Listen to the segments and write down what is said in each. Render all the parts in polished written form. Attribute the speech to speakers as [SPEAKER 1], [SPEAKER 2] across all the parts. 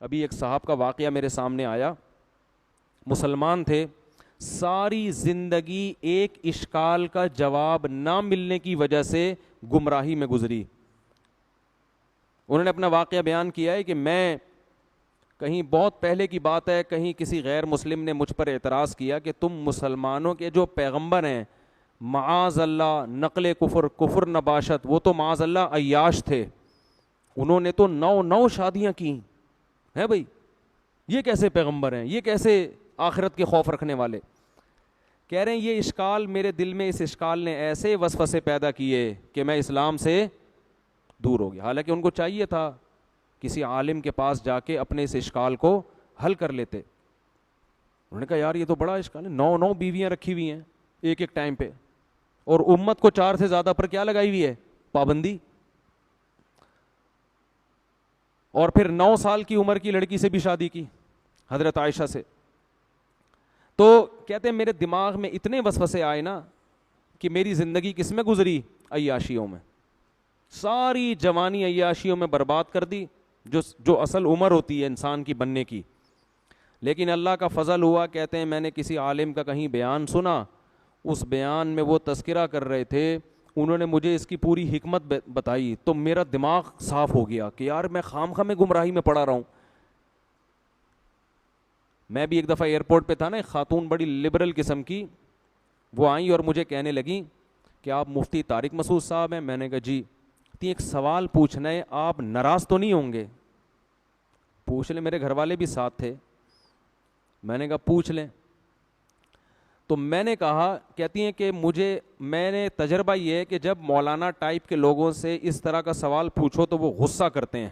[SPEAKER 1] ابھی ایک صاحب کا واقعہ میرے سامنے آیا، مسلمان تھے، ساری زندگی ایک اشکال کا جواب نہ ملنے کی وجہ سے گمراہی میں گزری. انہوں نے اپنا واقعہ بیان کیا ہے کہ میں کہیں بہت پہلے کی بات ہے، کہیں کسی غیر مسلم نے مجھ پر اعتراض کیا کہ تم مسلمانوں کے جو پیغمبر ہیں معاذ اللہ نقل کفر نباشت، وہ تو معاذ اللہ عیاش تھے، انہوں نے تو 9 شادیاں کی ہیں بھائی، یہ کیسے پیغمبر ہیں، یہ کیسے آخرت کے خوف رکھنے والے. کہہ رہے ہیں یہ اشکال میرے دل میں، اس اشکال نے ایسے وسوسے پیدا کیے کہ میں اسلام سے دور ہو گیا. حالانکہ ان کو چاہیے تھا کسی عالم کے پاس جا کے اپنے اس اشکال کو حل کر لیتے. انہوں نے کہا یار یہ تو بڑا اشکال ہے، 9 بیویاں رکھی ہوئی ہیں ایک ٹائم پہ، اور امت کو 4 سے زیادہ پر کیا لگائی ہوئی ہے، پابندی. اور پھر 9 سال کی عمر کی لڑکی سے بھی شادی کی، حضرت عائشہ سے. تو کہتے ہیں میرے دماغ میں اتنے وسوسے آئے نا کہ میری زندگی کس میں گزری، عیاشیوں میں. ساری جوانی عیاشیوں میں برباد کر دی، جو اصل عمر ہوتی ہے انسان کی بننے کی. لیکن اللہ کا فضل ہوا، کہتے ہیں میں نے کسی عالم کا کہیں بیان سنا، اس بیان میں وہ تذکرہ کر رہے تھے، انہوں نے مجھے اس کی پوری حکمت بتائی تو میرا دماغ صاف ہو گیا کہ یار میں خامخواہ میں گمراہی میں پڑا رہا ہوں. میں بھی ایک دفعہ ایئرپورٹ پہ تھا نا، ایک خاتون بڑی لبرل قسم کی، وہ آئیں اور مجھے کہنے لگیں کہ آپ مفتی طارق مسعود صاحب ہیں. میں نے کہا جی. ایک سوال پوچھنا ہے، آپ ناراض تو نہیں ہوں گے؟ پوچھ لیں. میرے گھر والے بھی ساتھ تھے. میں نے کہا پوچھ لیں. تو میں نے کہا، کہتی ہیں کہ میں نے تجربہ یہ ہے کہ جب مولانا ٹائپ کے لوگوں سے اس طرح کا سوال پوچھو تو وہ غصہ کرتے ہیں.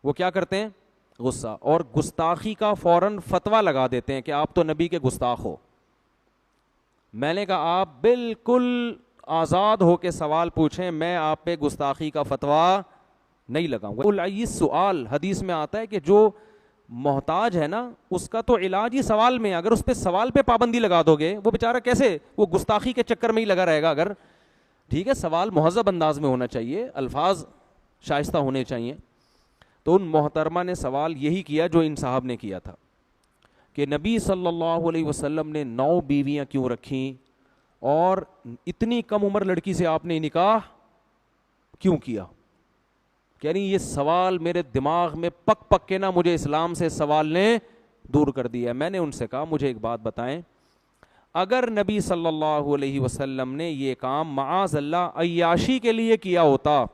[SPEAKER 1] وہ کیا کرتے ہیں؟ غصہ. اور گستاخی کا فوراً فتویٰ لگا دیتے ہیں کہ آپ تو نبی کے گستاخ ہو. میں نے کہا آپ بالکل آزاد ہو کے سوال پوچھیں، میں آپ پہ گستاخی کا فتویٰ نہیں لگاؤں گا. العیس سوال، حدیث میں آتا ہے کہ جو محتاج ہے نا اس کا تو علاج ہی سوال میں. اگر اس پہ سوال پہ پابندی لگا دو گے، وہ بیچارہ کیسے، وہ گستاخی کے چکر میں ہی لگا رہے گا. اگر ٹھیک ہے سوال مہذب انداز میں ہونا چاہیے، الفاظ شائستہ ہونے چاہیے. تو ان محترمہ نے سوال یہی کیا جو ان صاحب نے کیا تھا کہ نبی صلی اللہ علیہ وسلم نے 9 بیویاں کیوں رکھیں، اور اتنی کم عمر لڑکی سے آپ نے نکاح کیوں کیا. کہہ رہی یہ سوال میرے دماغ میں پک پک کے نا مجھے اسلام سے سوال نے دور کر دیا. میں نے ان سے کہا مجھے ایک بات بتائیں، اگر نبی صلی اللہ علیہ وسلم نے یہ کام معاذ اللہ عیاشی کے لیے کیا ہوتا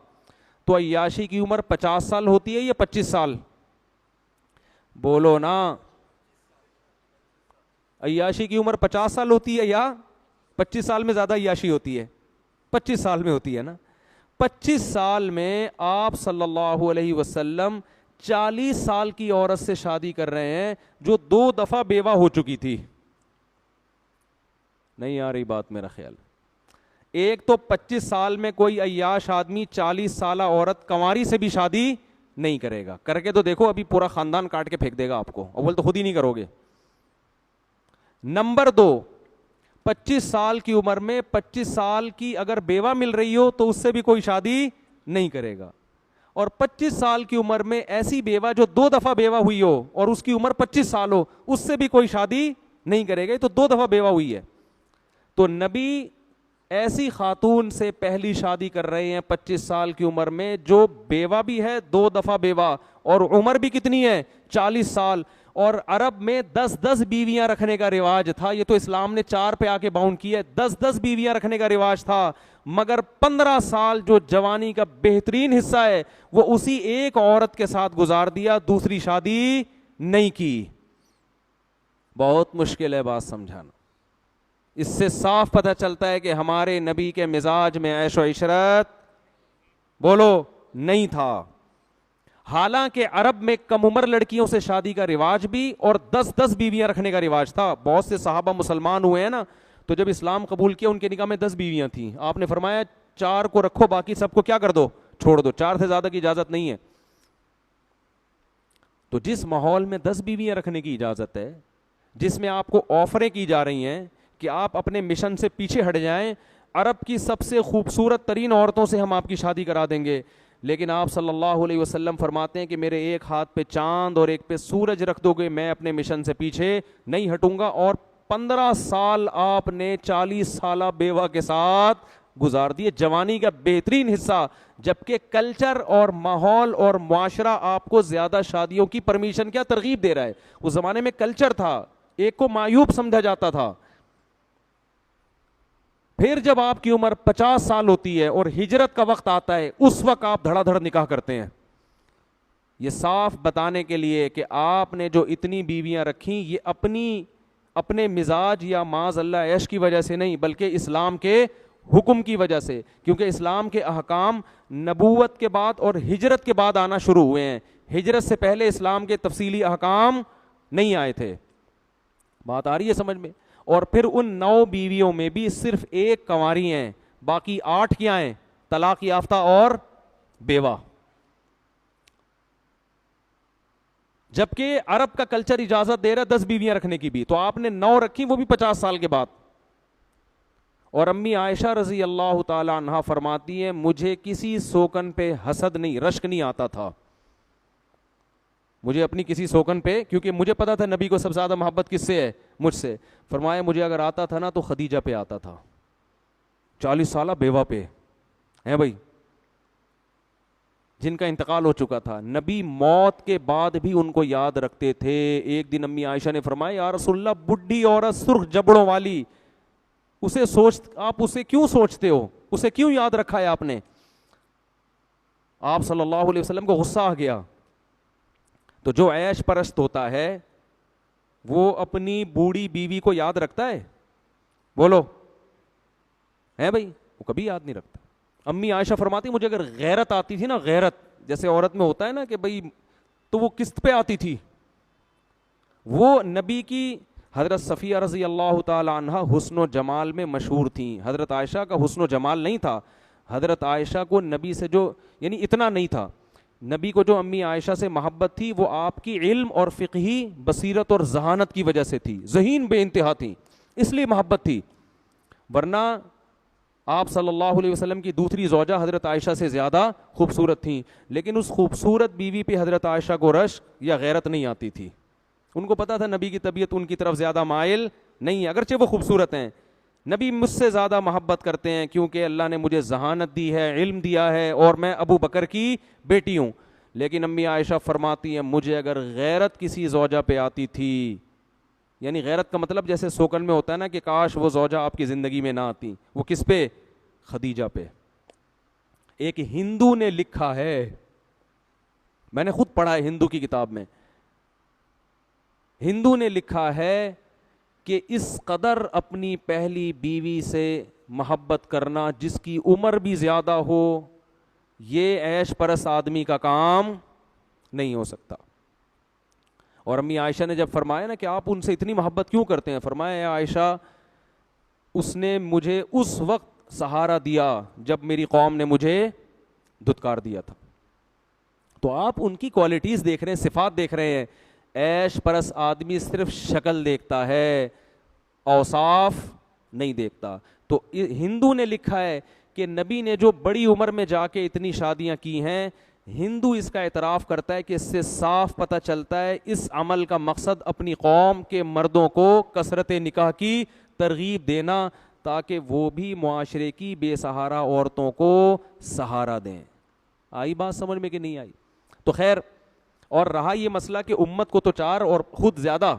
[SPEAKER 1] تو عیاشی کی عمر 50 سال ہوتی ہے یا 25 سال؟ بولو نا. عیاشی کی عمر 50 سال ہوتی ہے یا 25 سال میں زیادہ عیاشی ہوتی ہے؟ 25 سال میں ہوتی ہے نا. 25 سال میں آپ صلی اللہ علیہ وسلم 40 سال کی عورت سے شادی کر رہے ہیں جو 2 دفعہ بیوہ ہو چکی تھی. نہیں آ رہی بات میرا خیال. ایک تو 25 سال میں کوئی عیاش آدمی 40 سالہ عورت کنواری سے بھی شادی نہیں کرے گا. کر کے تو دیکھو، ابھی پورا خاندان کاٹ کے پھینک دے گا آپ کو. اول تو خود ہی نہیں کرو گے. نمبر 2، 25 سال کی عمر میں 25 سال کی اگر بیوہ مل رہی ہو تو اس سے بھی کوئی شادی نہیں کرے گا. اور 25 سال کی عمر میں ایسی بیوہ جو 2 دفعہ بیوہ ہوئی ہو اور اس کی عمر 25 سال ہو، اس سے بھی کوئی شادی نہیں کرے گا. تو 2 دفعہ بیوہ ہوئی ہے. تو نبی ایسی خاتون سے پہلی شادی کر رہے ہیں 25 سال کی عمر میں جو بیوہ بھی ہے، 2 دفعہ بیوہ، اور عمر بھی کتنی ہے، 40 سال. اور عرب میں 10 بیویاں رکھنے کا رواج تھا. یہ تو اسلام نے 4 پہ آ کے باؤنڈ کیا ہے. 10 بیویاں رکھنے کا رواج تھا، مگر 15 سال جو جوانی کا بہترین حصہ ہے وہ اسی ایک عورت کے ساتھ گزار دیا، دوسری شادی نہیں کی. بہت مشکل ہے بات سمجھانا. اس سے صاف پتہ چلتا ہے کہ ہمارے نبی کے مزاج میں عیش و عشرت بولو نہیں تھا. حالانکہ عرب میں کم عمر لڑکیوں سے شادی کا رواج بھی اور 10 بیویاں رکھنے کا رواج تھا. بہت سے صحابہ مسلمان ہوئے ہیں نا، تو جب اسلام قبول کیا ان کے نکاح میں 10 بیویاں تھیں. آپ نے فرمایا 4 کو رکھو، باقی سب کو کیا کر دو، چھوڑ دو. 4 سے زیادہ کی اجازت نہیں ہے. تو جس ماحول میں 10 بیویاں رکھنے کی اجازت ہے، جس میں آپ کو آفریں کی جا رہی ہیں کہ آپ اپنے مشن سے پیچھے ہٹ جائیں، عرب کی سب سے خوبصورت ترین عورتوں سے ہم آپ کی شادی کرا دیں گے، لیکن آپ صلی اللہ علیہ وسلم فرماتے ہیں کہ میرے ایک ہاتھ پہ چاند اور ایک پہ سورج رکھ دو گے میں اپنے مشن سے پیچھے نہیں ہٹوں گا. اور 15 سال آپ نے 40 سالہ بیوہ کے ساتھ گزار دیے, جوانی کا بہترین حصہ, جبکہ کلچر اور ماحول اور معاشرہ آپ کو زیادہ شادیوں کی پرمیشن کیا ترغیب دے رہا ہے. اس زمانے میں کلچر تھا, ایک کو معیوب سمجھا جاتا تھا. پھر جب آپ کی عمر 50 سال ہوتی ہے اور ہجرت کا وقت آتا ہے, اس وقت آپ دھڑا دھڑ نکاح کرتے ہیں. یہ صاف بتانے کے لیے کہ آپ نے جو اتنی بیویاں رکھیں یہ اپنے مزاج یا معاذ اللہ عیش کی وجہ سے نہیں, بلکہ اسلام کے حکم کی وجہ سے, کیونکہ اسلام کے احکام نبوت کے بعد اور ہجرت کے بعد آنا شروع ہوئے ہیں. ہجرت سے پہلے اسلام کے تفصیلی احکام نہیں آئے تھے. بات آ رہی ہے سمجھ میں؟ اور پھر ان 9 بیویوں میں بھی صرف ایک کنواری ہیں, باقی 8 کیا ہیں؟ طلاق یافتہ اور بیوہ. جبکہ عرب کا کلچر اجازت دے رہا 10 بیویاں رکھنے کی بھی, تو آپ نے 9 رکھی, وہ بھی 50 سال کے بعد. اور امی عائشہ رضی اللہ تعالی عنہا فرماتی ہیں مجھے کسی سوکن پہ حسد نہیں, رشک نہیں آتا تھا مجھے اپنی کسی سوکن پہ, کیونکہ مجھے پتا تھا نبی کو سب سے زیادہ محبت کس سے ہے؟ مجھ سے. فرمایا مجھے اگر آتا تھا نا تو خدیجہ پہ آتا تھا, 40 سالہ بیوہ پہ ہیں بھائی, جن کا انتقال ہو چکا تھا. نبی موت کے بعد بھی ان کو یاد رکھتے تھے. ایک دن امی عائشہ نے فرمایا یا رسول اللہ بڈھی عورت سرخ جبڑوں والی, آپ اسے کیوں سوچتے ہو, اسے کیوں یاد رکھا ہے آپ نے؟ آپ صلی اللہ علیہ وسلم کو غصہ آ گیا. تو جو عیش پرست ہوتا ہے وہ اپنی بوڑھی بیوی کو یاد رکھتا ہے؟ بولو ہے بھائی, وہ کبھی یاد نہیں رکھتا. امی عائشہ فرماتی مجھے اگر غیرت آتی تھی نا, غیرت جیسے عورت میں ہوتا ہے نا کہ بھائی, تو وہ قسط پہ آتی تھی. وہ نبی کی حضرت صفیہ رضی اللہ تعالی عنہ حسن و جمال میں مشہور تھیں. حضرت عائشہ کا حسن و جمال نہیں تھا. حضرت عائشہ کو نبی سے جو یعنی اتنا نہیں تھا, نبی کو جو امی عائشہ سے محبت تھی وہ آپ کی علم اور فقہی بصیرت اور ذہانت کی وجہ سے تھی. ذہین بے انتہا تھی, اس لیے محبت تھی. ورنہ آپ صلی اللہ علیہ وسلم کی دوسری زوجہ حضرت عائشہ سے زیادہ خوبصورت تھیں, لیکن اس خوبصورت بیوی پہ حضرت عائشہ کو رشک یا غیرت نہیں آتی تھی. ان کو پتا تھا نبی کی طبیعت ان کی طرف زیادہ مائل نہیں ہے, اگرچہ وہ خوبصورت ہیں. نبی مجھ سے زیادہ محبت کرتے ہیں کیونکہ اللہ نے مجھے ذہانت دی ہے, علم دیا ہے, اور میں ابو بکر کی بیٹی ہوں. لیکن امی عائشہ فرماتی ہیں مجھے اگر غیرت کسی زوجہ پہ آتی تھی, یعنی غیرت کا مطلب جیسے سوکن میں ہوتا ہے نا کہ کاش وہ زوجہ آپ کی زندگی میں نہ آتی, وہ کس پہ؟ خدیجہ پہ. ایک ہندو نے لکھا ہے, میں نے خود پڑھا ہے ہندو کی کتاب میں, ہندو نے لکھا ہے کہ اس قدر اپنی پہلی بیوی سے محبت کرنا جس کی عمر بھی زیادہ ہو, یہ عیش پرست آدمی کا کام نہیں ہو سکتا. اور امی عائشہ نے جب فرمایا نا کہ آپ ان سے اتنی محبت کیوں کرتے ہیں, فرمایا اے عائشہ اس نے مجھے اس وقت سہارا دیا جب میری قوم نے مجھے دھتکار دیا تھا. تو آپ ان کی کوالٹیز دیکھ رہے ہیں, صفات دیکھ رہے ہیں. عیش پرست آدمی صرف شکل دیکھتا ہے, اوصاف نہیں دیکھتا. تو ہندو نے لکھا ہے کہ نبی نے جو بڑی عمر میں جا کے اتنی شادیاں کی ہیں, ہندو اس کا اعتراف کرتا ہے کہ اس سے صاف پتہ چلتا ہے اس عمل کا مقصد اپنی قوم کے مردوں کو کثرت نکاح کی ترغیب دینا تاکہ وہ بھی معاشرے کی بے سہارا عورتوں کو سہارا دیں. آئی بات سمجھ میں کہ نہیں آئی؟ تو خیر, اور رہا یہ مسئلہ کہ امت کو تو 4 اور خود زیادہ,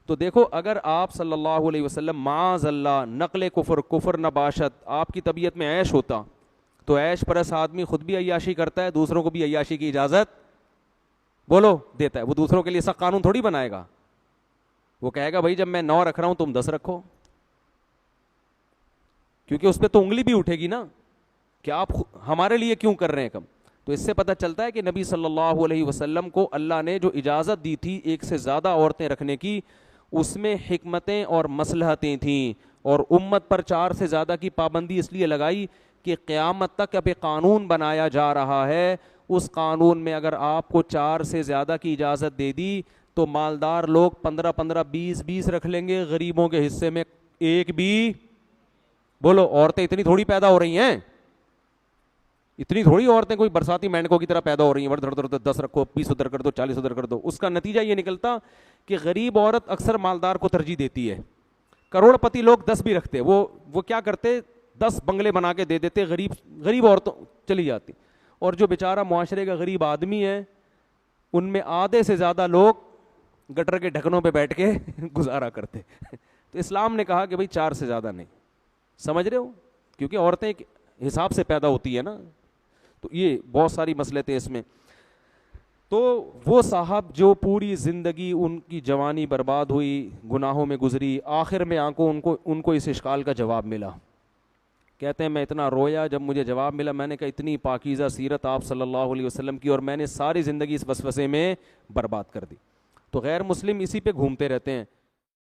[SPEAKER 1] تو دیکھو اگر آپ صلی اللہ علیہ وسلم معاذ اللہ نقل کفر نباشت آپ کی طبیعت میں عیش ہوتا تو عیش پرست آدمی خود بھی عیاشی کرتا ہے, دوسروں کو بھی عیاشی کی اجازت بولو دیتا ہے. وہ دوسروں کے لیے سخت قانون تھوڑی بنائے گا, وہ کہے گا بھائی جب میں 9 رکھ رہا ہوں تم 10 رکھو, کیونکہ اس پہ تو انگلی بھی اٹھے گی نا کہ آپ ہمارے لیے کیوں کر رہے ہیں کم. تو اس سے پتہ چلتا ہے کہ نبی صلی اللہ علیہ وسلم کو اللہ نے جو اجازت دی تھی ایک سے زیادہ عورتیں رکھنے کی, اس میں حکمتیں اور مصلحتیں تھیں, اور امت پر 4 سے زیادہ کی پابندی اس لیے لگائی کہ قیامت تک اب قانون بنایا جا رہا ہے, اس قانون میں اگر آپ کو 4 سے زیادہ کی اجازت دے دی تو مالدار لوگ 15 20 رکھ لیں گے, غریبوں کے حصے میں ایک بھی. بولو عورتیں اتنی تھوڑی پیدا ہو رہی ہیں, اتنی تھوڑی عورتیں کوئی برساتی مینڈکوں کی طرح پیدا ہو رہی ہیں، دھڑ دھڑ 10 رکھو، 20 ادھر کر دو، 40 ادھر کر دو. اس کا نتیجہ یہ نکلتا کہ غریب عورت اکثر مالدار کو ترجیح دیتی ہے. کروڑ پتی لوگ 10 بھی رکھتے، وہ کیا کرتے، 10 بنگلے بنا کے دے دیتے، غریب عورتوں چلی جاتی. اور جو بیچارہ معاشرے کا غریب آدمی ہے، ان میں آدھے سے زیادہ لوگ گٹر کے ڈھکنوں پہ بیٹھ کے گزارا کرتے. تو اسلام نے کہا کہ بھائی 4 سے زیادہ نہیں. سمجھ رہے ہو؟ کیونکہ عورتیں ایک حساب سے پیدا ہوتی ہے نا. تو یہ بہت ساری مسئلے تھے اس میں. تو وہ صاحب جو پوری زندگی ان کی جوانی برباد ہوئی، گناہوں میں گزری، آخر میں ان کو اس اشکال کا جواب ملا. کہتے ہیں میں اتنا رویا جب مجھے جواب ملا. میں نے کہا اتنی پاکیزہ سیرت آپ صلی اللہ علیہ وسلم کی، اور میں نے ساری زندگی اس وسوسے میں برباد کر دی. تو غیر مسلم اسی پہ گھومتے رہتے ہیں